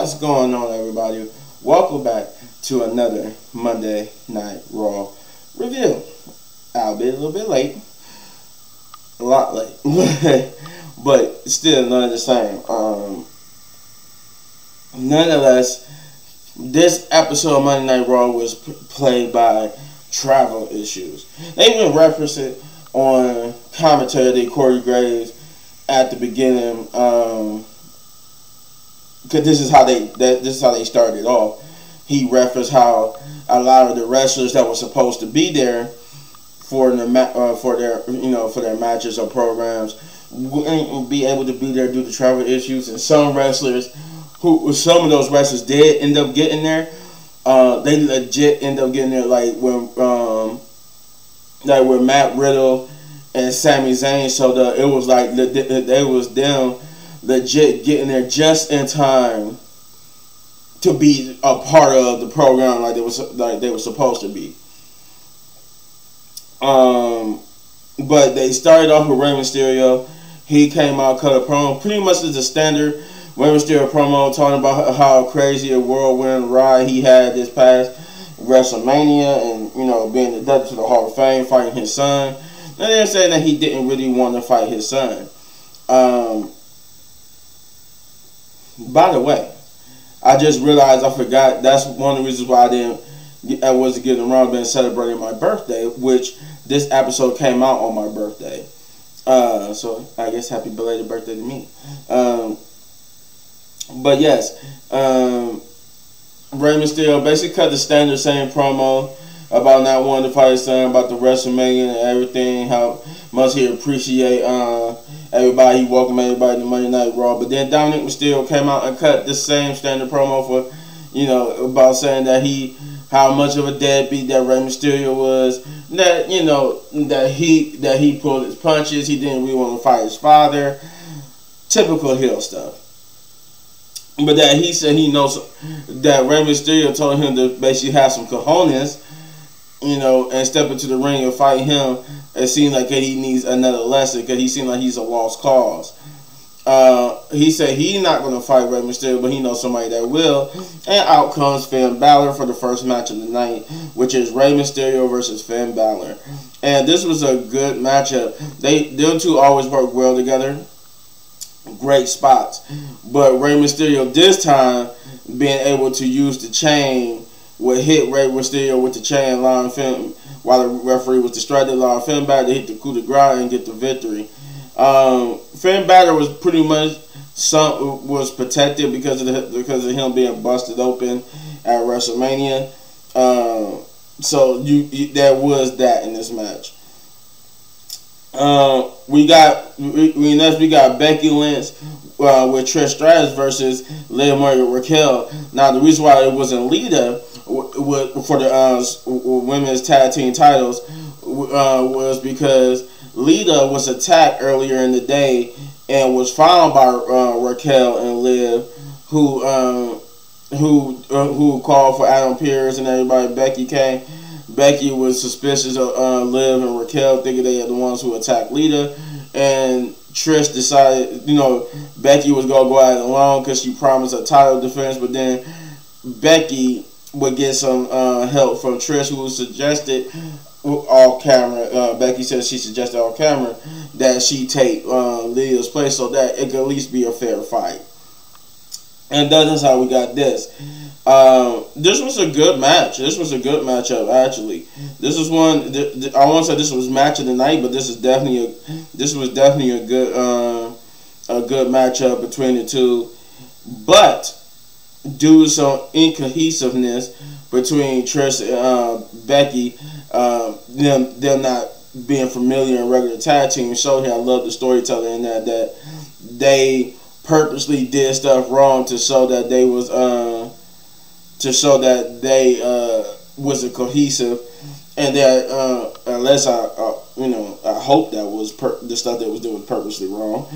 What's going on, everybody? Welcome back to another Monday Night Raw review. Albeit a little bit late. A lot late. But still none of the same. Nonetheless, this episode of Monday Night Raw was plagued by travel issues. They even referenced it on commentary, Corey Graves, at the beginning, because this is how they started off. He referenced how a lot of the wrestlers that were supposed to be there for their matches or programs wouldn't be able to be there due to travel issues, and some of those wrestlers did end up getting there. They legit end up getting there, like when Matt Riddle and Sami Zayn. So it was like they was them legit getting there just in time to be a part of the program, like they were supposed to be. But they started off with Rey Mysterio. He came out, cut a promo, pretty much as a standard Rey Mysterio promo, talking about how crazy a whirlwind ride he had this past WrestleMania, and being inducted to the Hall of Fame, fighting his son. And they're saying that he didn't really want to fight his son. By the way, I just realized I forgot. That's one of the reasons why I wasn't getting around being celebrating my birthday, which this episode came out on my birthday. So I guess happy belated birthday to me. But yes, Rey Mysterio basically cut the standard same promo about not wanting to fight his son, about the WrestleMania and everything, how much he appreciate everybody, he welcomed everybody to Monday Night Raw. But then Dominic Mysterio came out and cut the same standard promo for, about saying that how much of a deadbeat that Rey Mysterio was, that that he pulled his punches, he didn't really want to fight his father, typical heel stuff. But that he said he knows that Rey Mysterio told him to basically have some cojones, and step into the ring and fight him. It seems like he needs another lesson because he seems like he's a lost cause. He said he's not going to fight Rey Mysterio, but he knows somebody that will. And out comes Finn Balor for the first match of the night, which is Rey Mysterio versus Finn Balor. And this was a good matchup. Them two always work well together. Great spots. But Rey Mysterio this time being able to use the chain would hit Rey Mysterio with the chain, allowing Finn, while the referee was distracted, allowing Finn Balor to hit the coup de grace and get the victory. Finn Balor was pretty much was protected because of him being busted open at WrestleMania. So there was that in this match. We got Becky Lynch with Trish Stratus versus Liv Morgan Raquel. Now the reason why it wasn't Lita for the women's tag team titles was because Lita was attacked earlier in the day and was found by Raquel and Liv, who called for Adam Pearce and everybody. Becky came. Becky was suspicious of Liv and Raquel, thinking they are the ones who attacked Lita, and Trish decided, Becky was gonna go at it alone because she promised a title defense, but then Becky would get some help from Trish, who suggested off camera. Becky said she suggested off camera that she take Lia's place so that it could at least be a fair fight. And that's how we got this. This was a good match. This was a good matchup, actually. This was one. I won't say this was match of the night, but this was definitely a good matchup between the two. But due to some incohesiveness between Trish and Becky, them not being familiar in regular tag team, showed here I love the storytelling in that they purposely did stuff wrong to show that they was wasn't cohesive, and that unless I hope that was the stuff that was doing was purposely wrong.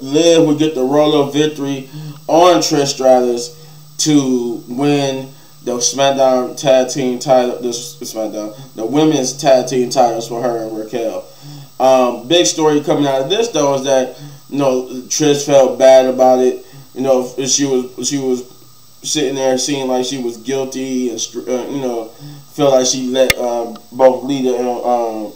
Liv would get the roll-up victory on Trish Stratus to win the SmackDown tag team title, the women's tag team titles for her and Raquel. Big story coming out of this though is that You know, Trish felt bad about it. You know, she was sitting there seeing like she was guilty and you know, felt like she let both Lita and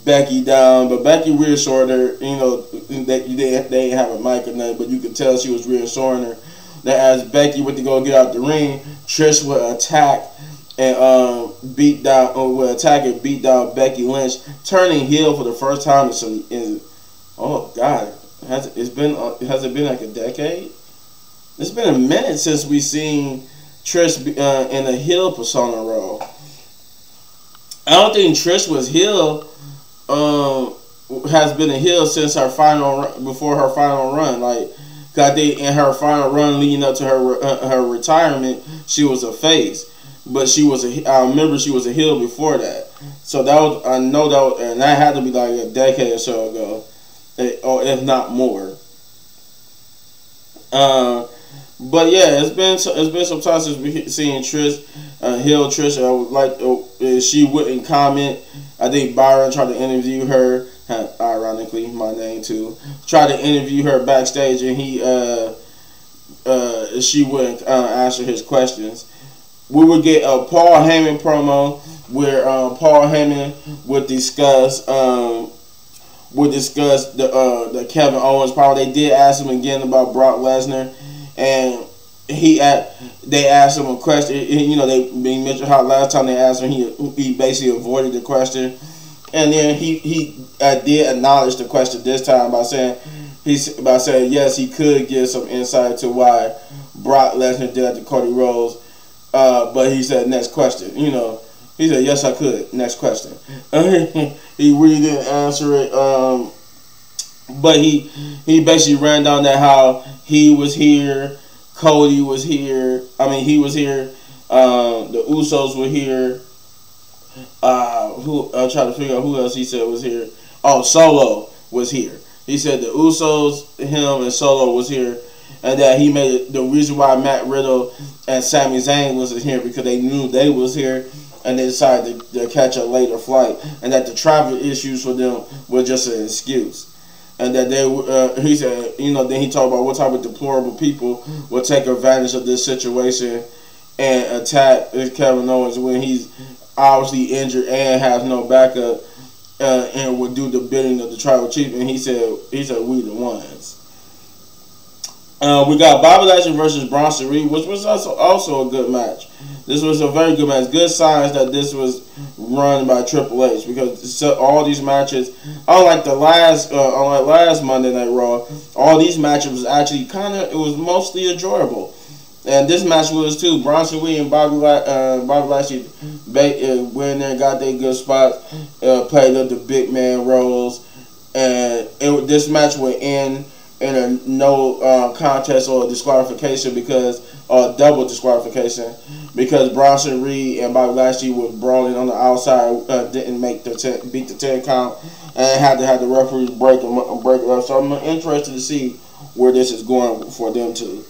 Becky down, but Becky reassured her, you know, that they didn't have a mic or nothing, but you could tell she was reassuring her that as Becky went to go get out the ring, Trish would attack and beat down Becky Lynch, turning heel for the first time in oh God, has it been like a decade? It's been a minute since we seen Trish in a heel persona role. I don't think Trish was heel. Has been a heel since before her final run. Like, I think in her final run leading up to her retirement, she was a face, but I remember she was a heel before that. So I know and that had to be like a decade or so ago, or if not more. But yeah, it's been some time since we seen Trish, heel Trish. I would like she wouldn't comment. I think Byron tried to interview her, ironically my name too. Tried to interview her backstage, and she wouldn't answer his questions. We would get a Paul Heyman promo where Paul Heyman would discuss the Kevin Owens promo. They did ask him again about Brock Lesnar. And they asked him a question. You know, they mentioned how last time they asked him, he basically avoided the question, and then he did acknowledge the question this time by saying yes, he could give some insight to why Brock Lesnar did that to Cody Rhodes, but he said next question. You know, he said yes, I could. Next question. He really didn't answer it. But he basically ran down that how he was here, Cody was here. I mean, he was here. The Usos were here. I'm trying to figure out who else he said was here. Oh, Solo was here. He said the Usos, him, and Solo was here, and that he made it the reason why Matt Riddle and Sami Zayn wasn't here because they knew they was here, and they decided to catch a later flight, and that the travel issues for them were just an excuse. And that he said, you know, then he talked about what type of deplorable people will take advantage of this situation and attack Kevin Owens when he's obviously injured and has no backup, and would do the bidding of the tribal chief. And he said we the ones. We got Bobby Lashley versus Bronson Reed, which was also a good match. This was a very good match. Good signs that this was run by Triple H, because all these matches, unlike last Monday Night Raw, all these matches was actually it was mostly enjoyable. And this match was too. Bronson Reed and Bobby Lashley went there and got their good spots, played up the big man roles, and this match would end in a no contest or disqualification double disqualification, because Bronson Reed and Bobby Lashley were brawling on the outside, didn't beat the 10 count, and had to have the referees break it up. So I'm interested to see where this is going for them too.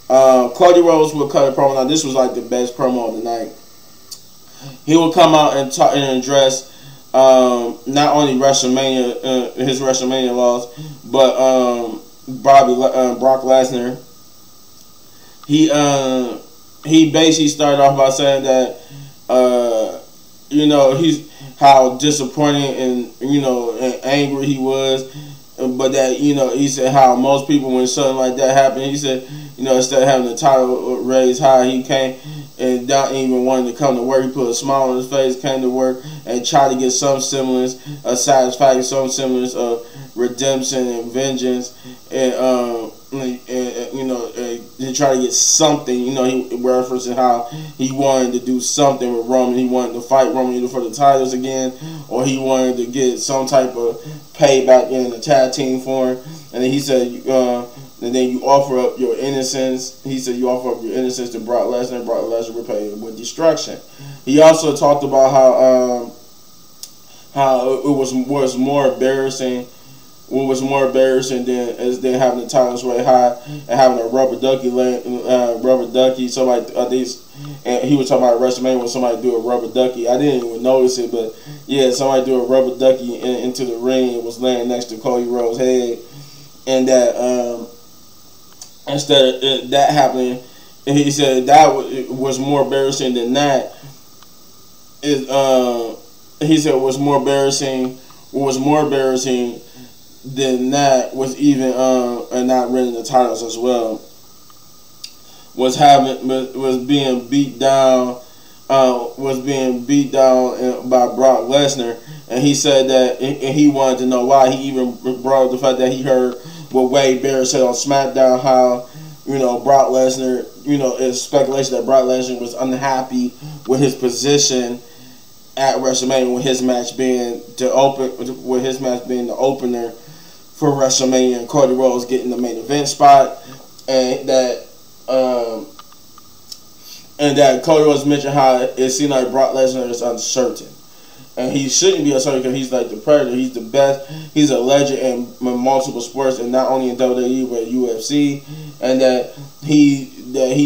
Cody Rhodes would cut a promo. Now this was like the best promo of the night. He would come out and talk and address not only WrestleMania, his WrestleMania loss, but Brock Lesnar. He basically started off by saying that you know, how disappointed and and angry he was, but that he said how most people, when something like that happened, he said instead of having the title raised high, he came and not even wanting to come to work. He put a smile on his face, came to work, and tried to get some semblance of satisfaction, some semblance of redemption and vengeance, and he tried to get something. He referencing how he wanted to do something with Roman. He wanted to fight Roman either for the titles again, or he wanted to get some type of payback in the tag team for him. And then he said, and then you offer up your innocence. He said you offer up your innocence to Brock Lesnar. Brock Lesnar repaid with destruction. He also talked about how it was more embarrassing. What was more embarrassing than having the titles way high and having a rubber ducky. Somebody, and he was talking about WrestleMania when somebody do a rubber ducky. I didn't even notice it, but yeah, somebody do a rubber ducky into the ring. It was laying next to Cody Rhodes' head. and that instead of that happening, and he said that was more embarrassing than that. He said was more embarrassing. What was more embarrassing than that was even and not winning the titles as well. Was being beat down. Was being beat down by Brock Lesnar, and he said that, and he wanted to know why. He even brought up the fact that he heard what Wade Barrett said on SmackDown, how Brock Lesnar, it's speculation that Brock Lesnar was unhappy with his position at WrestleMania, with his match being the opener for WrestleMania, and Cody Rhodes getting the main event spot, and that Cody Rhodes mentioned how it seemed like Brock Lesnar is uncertain. And he shouldn't be uncertain because he's like the Predator. He's the best. He's a legend in multiple sports, and not only in WWE but UFC. And that he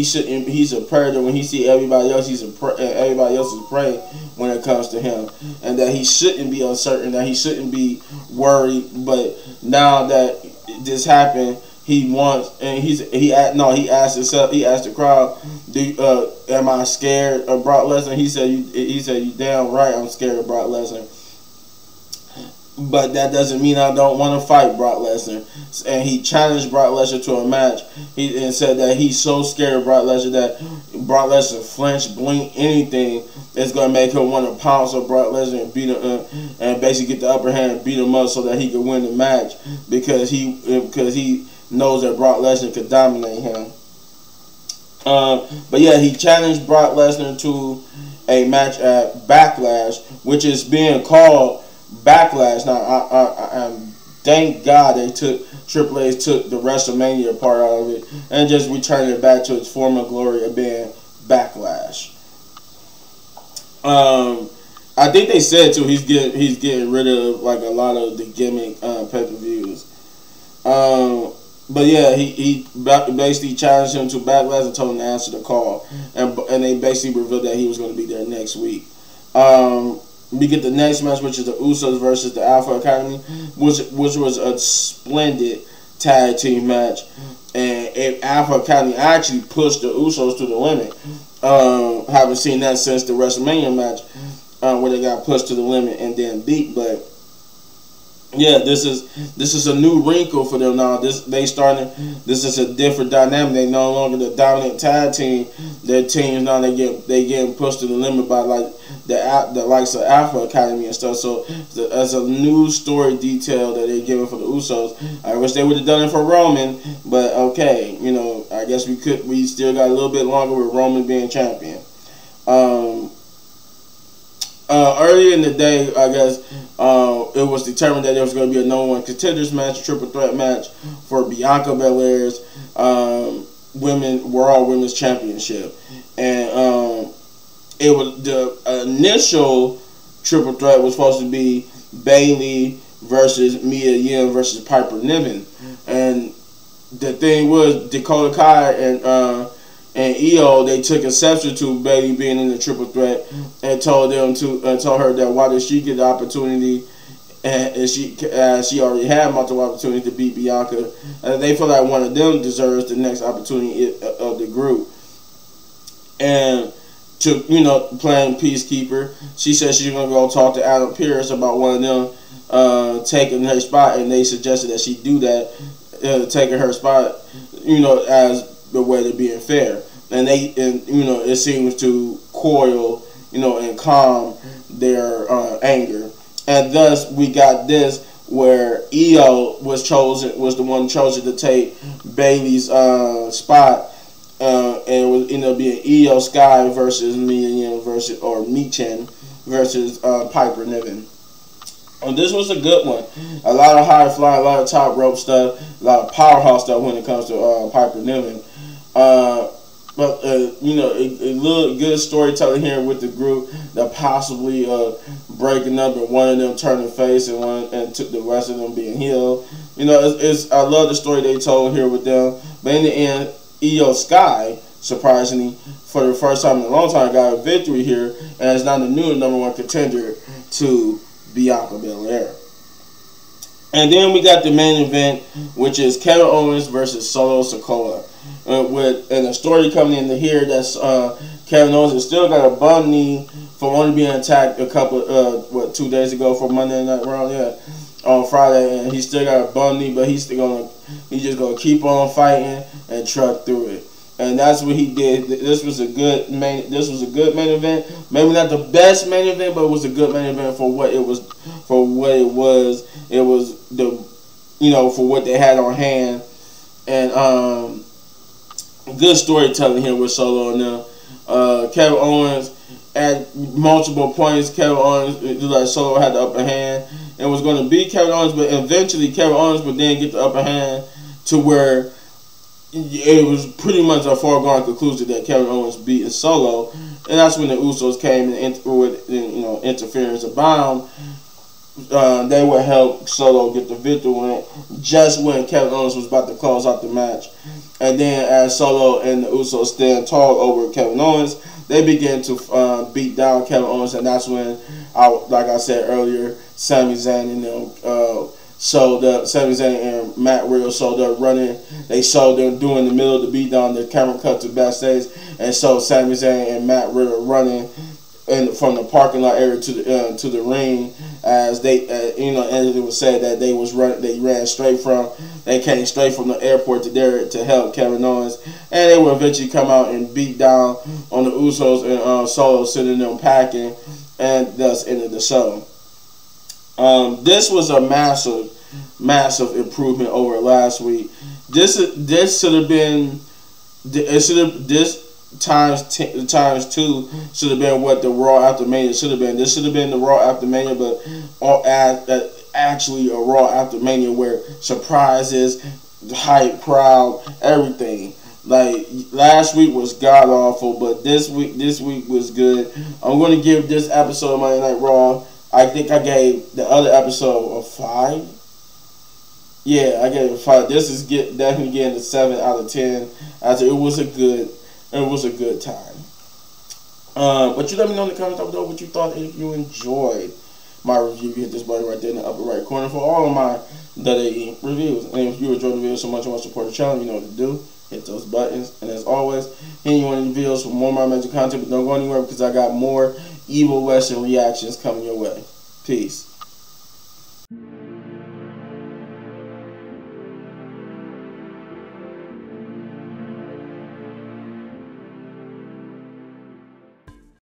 shouldn't. He's a Predator when he see everybody else. Everybody else is prey when it comes to him. And that he shouldn't be uncertain. That he shouldn't be worried. But now that this happened, he wants, and he asked himself. He asked the crowd, "Am I scared of Brock Lesnar?" He said, "You damn right, I'm scared of Brock Lesnar." But that doesn't mean I don't want to fight Brock Lesnar. And he challenged Brock Lesnar to a match. And said that he's so scared of Brock Lesnar that Brock Lesnar flinch, blink, anything is going to make him want to pounce on Brock Lesnar and beat him, and basically get the upper hand and beat him up so that he could win the match because he knows that Brock Lesnar could dominate him. But yeah, he challenged Brock Lesnar to a match at Backlash, which is being called Backlash. Now, I thank God Triple H took the WrestleMania part out of it and just returned it back to its former glory of being Backlash. I think they said too he's getting rid of like a lot of the gimmick pay-per-views. But yeah, he basically challenged him to Backlash and told him to answer the call, and they basically revealed that he was going to be there next week. We get the next match, which is the Usos versus the Alpha Academy, which was a splendid tag team match, and Alpha Academy actually pushed the Usos to the limit. Haven't seen that since the WrestleMania match, where they got pushed to the limit and then beat, but. Yeah, this is a new wrinkle for them now. This is a different dynamic. They no longer the dominant tag team. Their teams now they getting pushed to the limit by like the likes of Alpha Academy and stuff. So as a new story detail that they're giving for the Usos. I wish they would have done it for Roman, but okay, I guess we still got a little bit longer with Roman being champion. Earlier in the day, I guess it was determined that there was going to be a #1 contenders match, a triple threat match for Bianca Belair's Raw Women's Championship, and it was the initial triple threat was supposed to be Bayley versus Mia Yim versus Piper Niven, and the thing was Dakota Kai and Io, they took exception to Bayley being in the triple threat and told her that why did she get the opportunity, and she already had multiple opportunities to beat Bianca, and they feel like one of them deserves the next opportunity of the group. And to playing peacekeeper, she said she's gonna go talk to Adam Pearce about one of them taking her spot, and they suggested that she do that, taking her spot, as the way to being fair, and it seems to coil, and calm their anger, and thus we got this where Io was the one chosen to take Bayley's spot, and it was ended up being Io Sky versus Michin versus Piper Niven. And this was a good one. A lot of high fly, a lot of top rope stuff, a lot of powerhouse stuff when it comes to Piper Niven. But a little good storytelling here with the group that possibly breaking up and one of them turning face and took the rest of them being healed. I love the story they told here with them. But in the end, Io Sky, surprisingly, for the first time in a long time, got a victory here and is now the new #1 contender to Bianca Belair. And then we got the main event, which is Kevin Owens versus Solo Sikoa. And a story coming in here that's Kevin Owens has still got a bum knee for only being attacked a couple 2 days ago for Monday Night Raw, on Friday, and he still got a bum knee, but he's just gonna keep on fighting and truck through it. And that's what he did. This was a good main event. Maybe not the best main event, but it was a good main event for what it was. It was for what they had on hand, and good storytelling here with Solo and them. Kevin Owens at multiple points. Kevin Owens, like Solo, had the upper hand and was going to beat Kevin Owens, but eventually Kevin Owens would then get the upper hand to where it was pretty much a foregone conclusion that Kevin Owens beat Solo, and that's when the Usos came with interference abound. They would help Solo get the victory just when Kevin Owens was about to close out the match. And then as Solo and the Usos stand tall over Kevin Owens, they begin to beat down Kevin Owens, and that's when, like I said earlier, Sami Zayn and them Sami Zayn and Matt Riddle showed up running. They showed them doing the middle of the beatdown. The camera cut to backstage and showed Sami Zayn and Matt Riddle running from the parking lot area to the ring, as they and it was said that they came straight from the airport to there to help Kevin Owens, and they would eventually come out and beat down on the Usos and Solo, sending them packing, and thus ended the show. This was a massive improvement over last week. This should have been times 2 should have been what the Raw After Mania should have been. This should have been the Raw After Mania, but actually a Raw After Mania where surprises, hype, crowd, everything. Like last week was god awful, but this week was good. I'm going to give this episode of Monday Night Raw, I think I gave the other episode a 5. Yeah, I gave it a 5. This is definitely getting a 7 out of 10. As it was a good time. But you let me know in the comments down below what you thought. If you enjoyed my review, you hit this button right there in the upper right corner for all of my WWE reviews. And if you enjoyed the video so much and want to support the channel, you know what to do. Hit those buttons. And as always, hitting you on the videos for more of my major content. But don't go anywhere because I got more Evil Western reactions coming your way. Peace.